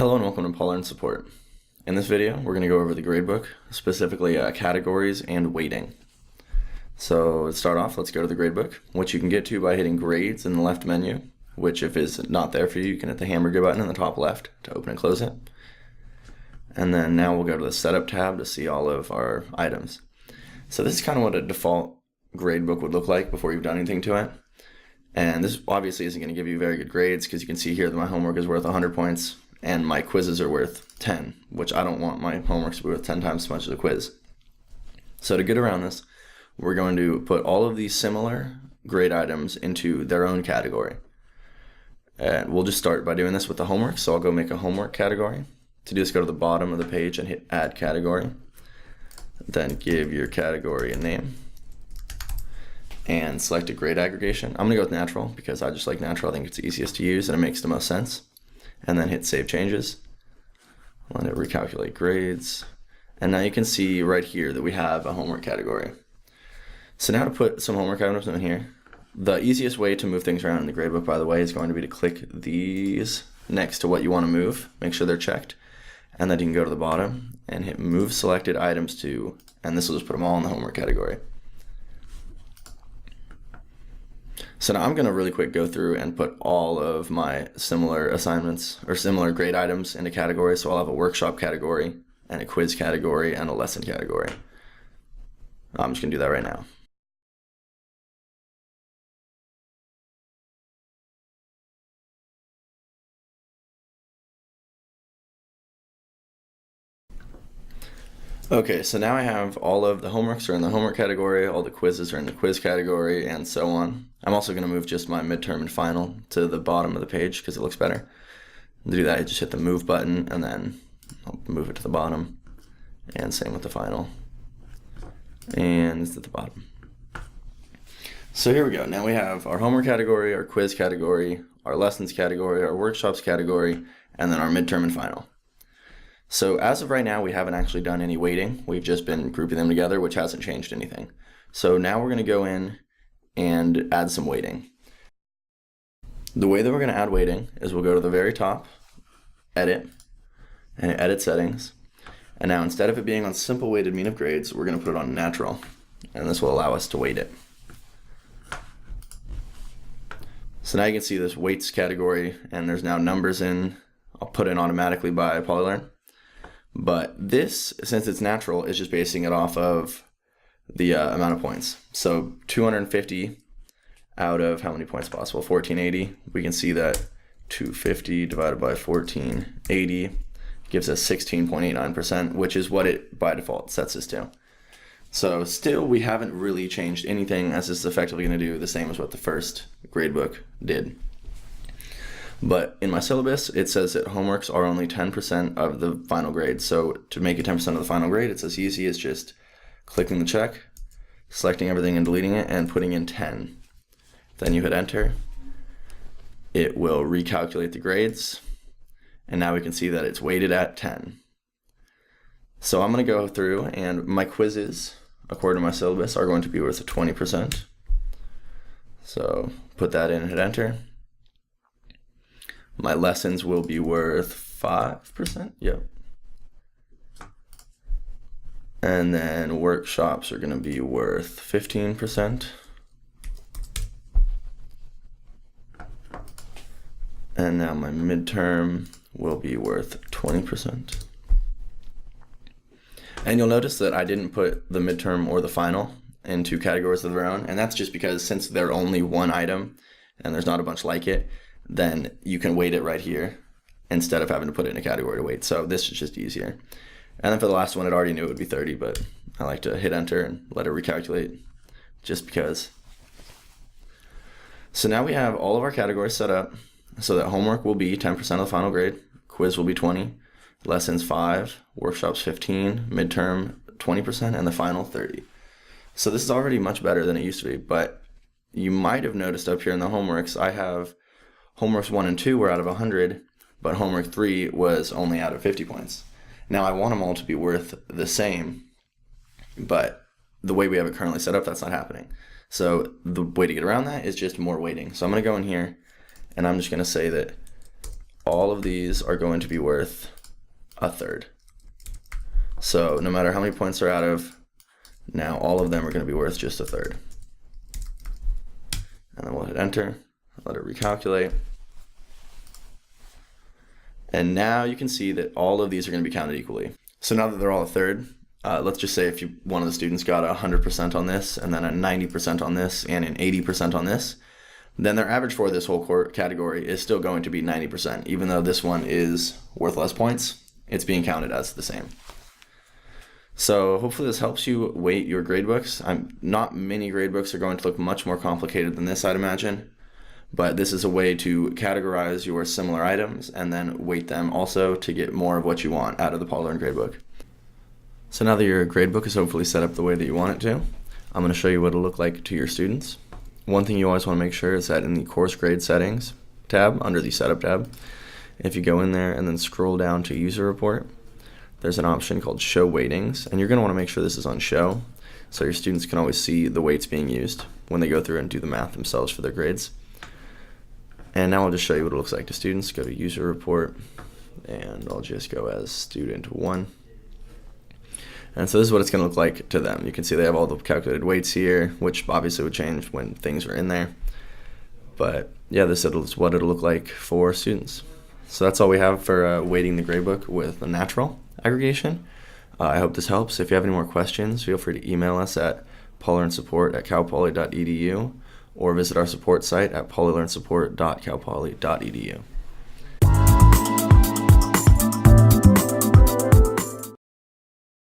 Hello and welcome to PolyLearn support. In this video, we're going to go over the gradebook, specifically categories and weighting. So to start off, let's go to the gradebook, which you can get to by hitting grades in the left menu, which if it's not there for you, you can hit the hamburger button in the top left to open and close it. And then now we'll go to the setup tab to see all of our items. So this is kind of what a default gradebook would look like before you've done anything to it. And this obviously isn't going to give you very good grades because you can see here that my homework is worth 100 points. And my quizzes are worth 10, which I don't want my homework to be worth 10 times as much as a quiz. So to get around this, we're going to put all of these similar grade items into their own category. And we'll just start by doing this with the homework. So I'll go make a homework category. To do this, go to the bottom of the page and hit add category. Then give your category a name and select a grade aggregation. I'm gonna go with natural because I just like natural. I think it's the easiest to use and it makes the most sense. And then hit save changes. Let it recalculate grades. And now you can see right here that we have a homework category. So now to put some homework items in here, the easiest way to move things around in the gradebook, by the way, is going to be to click these next to what you want to move, make sure they're checked, and then you can go to the bottom and hit move selected items to, and this will just put them all in the homework category. So now I'm going to really quick go through and put all of my similar assignments or similar grade items into categories. So I'll have a workshop category and a quiz category and a lesson category. I'm just going to do that right now. Okay, so now I have all of the homeworks are in the homework category, all the quizzes are in the quiz category, and so on. I'm also going to move just my midterm and final to the bottom of the page because it looks better. To do that, I just hit the move button and then I'll move it to the bottom. And same with the final. And it's at the bottom. So here we go. Now we have our homework category, our quiz category, our lessons category, our workshops category, and then our midterm and final. So as of right now, we haven't actually done any weighting. We've just been grouping them together, which hasn't changed anything. So now we're going to go in and add some weighting. The way that we're going to add weighting is we'll go to the very top, edit, and edit settings. And now instead of it being on simple weighted mean of grades, we're going to put it on natural. And this will allow us to weight it. So now you can see this weights category, and there's now numbers in. I'll put in automatically by PolyLearn. But this, since it's natural, is just basing it off of the amount of points. So 250 out of how many points possible? 1480. We can see that 250 divided by 1480 gives us 16.89%, which is what it by default sets us to. So still, we haven't really changed anything, as this is effectively going to do the same as what the first gradebook did. But in my syllabus, it says that homeworks are only 10% of the final grade. So to make it 10% of the final grade, it's as easy as just clicking the check, selecting everything and deleting it, and putting in 10. Then you hit enter. It will recalculate the grades. And now we can see that it's weighted at 10. So I'm going to go through, and my quizzes, according to my syllabus, are going to be worth 20%. So put that in and hit enter. My lessons will be worth 5%. Yep. And then workshops are going to be worth 15%. And now my midterm will be worth 20%. And you'll notice that I didn't put the midterm or the final into categories of their own. And that's just because since they're only one item and there's not a bunch like it, then you can weight it right here instead of having to put it in a category to weight. So this is just easier. And then for the last one, it already knew it would be 30, but I like to hit enter and let it recalculate just because. So now we have all of our categories set up so that homework will be 10% of the final grade, quiz will be 20, lessons 5, workshops 15, midterm 20%, and the final 30. So this is already much better than it used to be, but you might have noticed up here in the homeworks, I have homeworks 1 and 2 were out of 100, but homework 3 was only out of 50 points. Now I want them all to be worth the same, but the way we have it currently set up, that's not happening. So the way to get around that is just more weighting. So I'm going to go in here and I'm just going to say that all of these are going to be worth a third. So no matter how many points they're out of, now all of them are going to be worth just a third. And then we'll hit enter, let it recalculate. And now you can see that all of these are going to be counted equally. So now that they're all a third, let's just say if one of the students got 100% on this, and then a 90% on this, and an 80% on this, then their average for this whole category is still going to be 90%. Even though this one is worth less points, it's being counted as the same. So hopefully this helps you weight your gradebooks. Not many gradebooks are going to look much more complicated than this, I'd imagine. But this is a way to categorize your similar items and then weight them also to get more of what you want out of the PolyLearn gradebook. So now that your gradebook is hopefully set up the way that you want it to, I'm going to show you what it'll look like to your students. One thing you always want to make sure is that in the course grade settings tab, under the setup tab, if you go in there and then scroll down to user report, there's an option called show weightings, and you're going to want to make sure this is on show so your students can always see the weights being used when they go through and do the math themselves for their grades. And now I'll just show you what it looks like to students. Go to user report, and I'll just go as student 1. And so this is what it's going to look like to them. You can see they have all the calculated weights here, which obviously would change when things are in there. But yeah, this is what it'll look like for students. So that's all we have for weighting the gradebook with a natural aggregation. I hope this helps. If you have any more questions, feel free to email us at polylearnsupport@calpoly.edu or visit our support site at polylearnsupport.calpoly.edu.